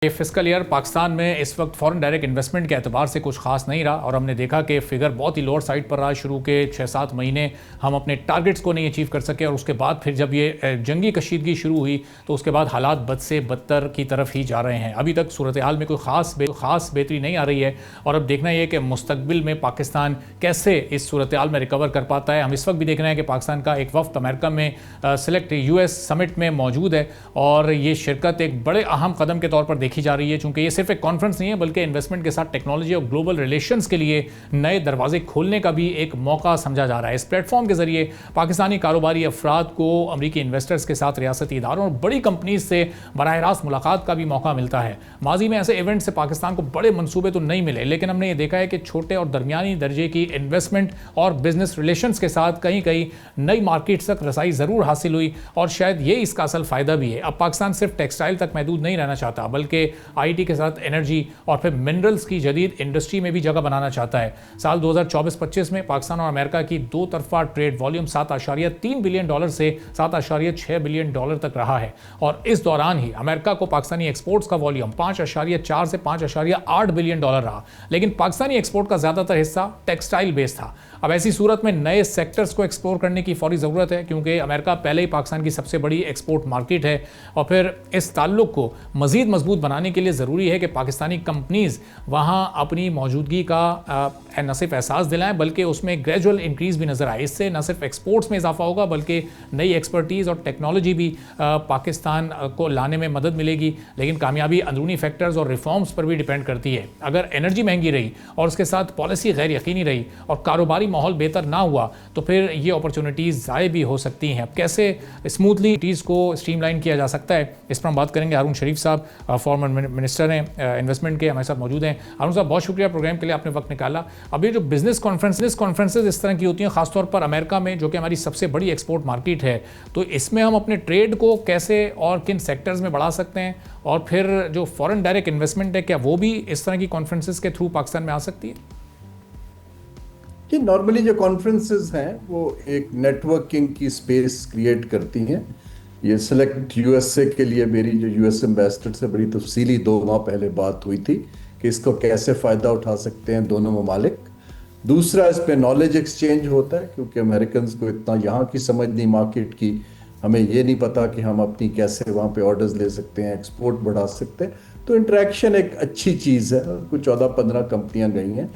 ये fiscal year Pakistan में इस वक्त फॉरेन डायरेक्ट इन्वेस्टमेंट के एतबार से कुछ खास नहीं रहा और हमने देखा कि फिगर बहुत ही लोअर साइड पर रहा। शुरू के 6-7 महीने हम अपने टारगेट्स को नहीं अचीव कर सके और उसके बाद फिर जब ये जंगी कशीदगी शुरू हुई तो उसके बाद हालात बद से बदतर की तरफ ही जा रहे हैं। अभी तक सूरत हाल में कोई खास बेहतरी नहीं आ रही है और अब देखना यह कि मुस्तकबिल में पाकिस्तान कैसे इस सूरत हाल में रिकवर कर पाता है। हम इस वक्त भी देख रहे हैं कि पाकिस्तान का एक वफ्द अमेरिका में सेलेक्ट US समिट में मौजूद है और ये शिरकत एक बड़े अहम कदम के तौर पर देखी जा रही है, चूंकि ये सिर्फ एक कॉन्फ्रेंस नहीं है बल्कि इन्वेस्टमेंट के साथ टेक्नोलॉजी और ग्लोबल रिलेशंस के लिए नए दरवाजे खोलने का भी एक मौका समझा जा रहा है। इस प्लेटफॉर्म के जरिए पाकिस्तानी कारोबारी अफराद को अमरीकी इन्वेस्टर्स के साथ रियासती इदारों और बड़ी कंपनीज से बराह रास्त मुलाकात का भी मौका मिलता है। माजी में ऐसे इवेंट से पाकिस्तान को बड़े मंसूबे तो नहीं मिले, लेकिन हमने ये देखा है कि छोटे और दरमियानी दर्जे की इन्वेस्टमेंट और बिजनेस रिलेशंस के साथ कहीं कहीं नई मार्केट्स तक रसाई जरूर हासिल हुई और शायद ये इसका असल फायदा भी है। अब पाकिस्तान सिर्फ टेक्सटाइल तक महदूद नहीं रहना चाहता बल्कि IT के साथ एनर्जी और फिर मिनरल्स की जदीद इंडस्ट्री में भी जगह बनाना चाहता है। साल 2024-25 में पाकिस्तान और अमेरिका की दो तरफा ट्रेड वॉल्यूम $7.3 बिलियन से $7.6 बिलियन तक रहा है और इस दौरान ही अमेरिका को पाकिस्तानी एक्सपोर्ट्स का वॉल्यूम 5.4 से $5.8 बिलियन रहा। लेकिन पाकिस्तानी एक्सपोर्ट का ज्यादातर हिस्सा टेक्सटाइल बेस्ड था। अब ऐसी सूरत में नए सेक्टर्स को एक्सप्लोर करने की फौरी ज़रूरत है, क्योंकि अमेरिका पहले ही पाकिस्तान की सबसे बड़ी एक्सपोर्ट मार्केट है और फिर इस ताल्लुक को मज़ीद मजबूत बनाने के लिए ज़रूरी है कि पाकिस्तानी कंपनीज़ वहाँ अपनी मौजूदगी का न सिर्फ एहसास दिलाएं बल्कि उसमें ग्रेजुअल इंक्रीज़ भी नज़र आए। इससे न सिर्फ एक्सपोर्ट्स में इजाफा होगा बल्कि नई एक्सपर्टीज़ और टेक्नोलॉजी भी पाकिस्तान को लाने में मदद मिलेगी। लेकिन कामयाबी अंदरूनी फैक्टर्स और रिफॉर्म्स पर भी डिपेंड करती है। अगर एनर्जी महंगी रही और उसके साथ पॉलिसी गैर यकीनी रही और कारोबारी माहौल बेहतर ना हुआ तो फिर ये अपॉर्चुनिटीज़ ज़ाय भी हो सकती हैं। अब कैसे स्मूथली चीज़ को स्ट्रीमलाइन किया जा सकता है, इस पर हम बात करेंगे। हारून शरीफ साहब फॉर्मर मिनिस्टर हैं इन्वेस्टमेंट के, हमारे साथ मौजूद हैं। हारून साहब, बहुत शुक्रिया प्रोग्राम के लिए, आपने वक्त निकाला। अभी जो बिजनेस कॉन्फ्रेंसेज इस तरह की होती हैं, खासतौर पर अमेरिका में जो कि हमारी सबसे बड़ी एक्सपोर्ट मार्केट है, तो इसमें हम अपने ट्रेड को कैसे और किन सेक्टर्स में बढ़ा सकते हैं और फिर जो फॉरेन डायरेक्ट इन्वेस्टमेंट है क्या वो भी इस तरह की कॉन्फ्रेंसेज के थ्रू पाकिस्तान में आ सकती है? कि नॉर्मली जो कॉन्फ्रेंसेस हैं वो एक नेटवर्किंग की स्पेस क्रिएट करती हैं। ये सेलेक्ट USA के लिए मेरी जो US एम्बेसडर से बड़ी तफसीली 2 माह पहले बात हुई थी कि इसको कैसे फ़ायदा उठा सकते हैं दोनों ममालिक। दूसरा, इस पे नॉलेज एक्सचेंज होता है, क्योंकि अमेरिकन्स को इतना यहाँ की समझ नहीं मार्केट की, हमें ये नहीं पता कि हम अपनी कैसे वहाँ पे ऑर्डर्स ले सकते हैं, एक्सपोर्ट बढ़ा सकते हैं। तो इंटरेक्शन एक अच्छी चीज़ है। कुछ 14-15 कंपनियाँ गई हैं।